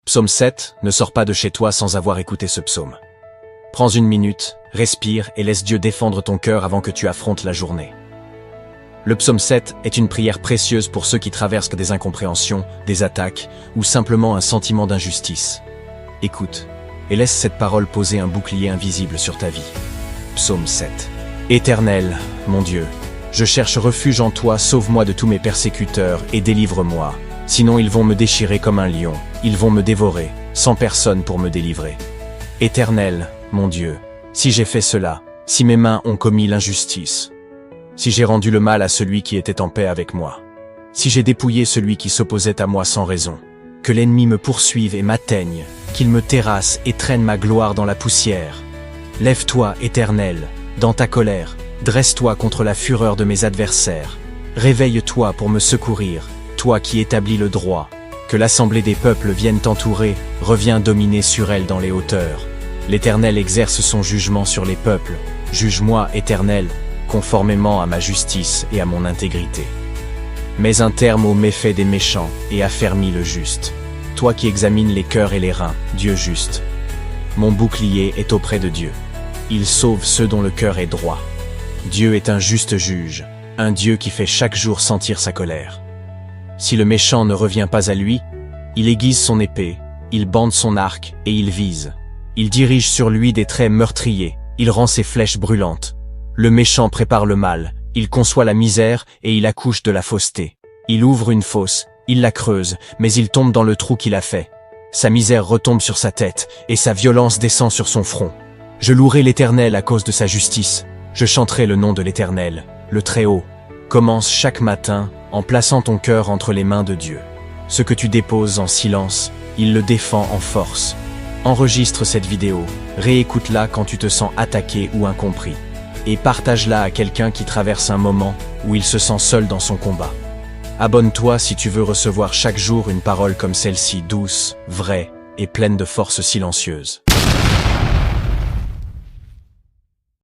Psaume 7, ne sors pas de chez toi sans avoir écouté ce psaume. Prends une minute, respire et laisse Dieu défendre ton cœur avant que tu affrontes la journée. Le psaume 7 est une prière précieuse pour ceux qui traversent des incompréhensions, des attaques ou simplement un sentiment d'injustice. Écoute, et laisse cette parole poser un bouclier invisible sur ta vie. Psaume 7. Éternel, mon Dieu, je cherche refuge en toi, sauve-moi de tous mes persécuteurs et délivre-moi. Sinon ils vont me déchirer comme un lion, ils vont me dévorer, sans personne pour me délivrer. Éternel, mon Dieu, si j'ai fait cela, si mes mains ont commis l'injustice, si j'ai rendu le mal à celui qui était en paix avec moi, si j'ai dépouillé celui qui s'opposait à moi sans raison, que l'ennemi me poursuive et m'atteigne, qu'il me terrasse et traîne ma gloire dans la poussière. Lève-toi, Éternel, dans ta colère, dresse-toi contre la fureur de mes adversaires. Réveille-toi pour me secourir, toi qui établis le droit. Que l'assemblée des peuples vienne t'entourer, reviens dominer sur elle dans les hauteurs. L'Éternel exerce son jugement sur les peuples. Juge-moi, Éternel, conformément à ma justice et à mon intégrité. Mets un terme aux méfaits des méchants et affermis le juste. Toi qui examines les cœurs et les reins, Dieu juste. Mon bouclier est auprès de Dieu. Il sauve ceux dont le cœur est droit. Dieu est un juste juge, un Dieu qui fait chaque jour sentir sa colère. Si le méchant ne revient pas à lui, il aiguise son épée, il bande son arc et il vise. Il dirige sur lui des traits meurtriers, il rend ses flèches brûlantes. Le méchant prépare le mal, il conçoit la misère et il accouche de la fausseté. Il ouvre une fosse, il la creuse, mais il tombe dans le trou qu'il a fait. Sa misère retombe sur sa tête et sa violence descend sur son front. Je louerai l'Éternel à cause de sa justice. Je chanterai le nom de l'Éternel, le Très-Haut. Commence chaque matin en plaçant ton cœur entre les mains de Dieu. Ce que tu déposes en silence, il le défend en force. Enregistre cette vidéo, réécoute-la quand tu te sens attaqué ou incompris. Et partage-la à quelqu'un qui traverse un moment où il se sent seul dans son combat. Abonne-toi si tu veux recevoir chaque jour une parole comme celle-ci, douce, vraie et pleine de force silencieuse.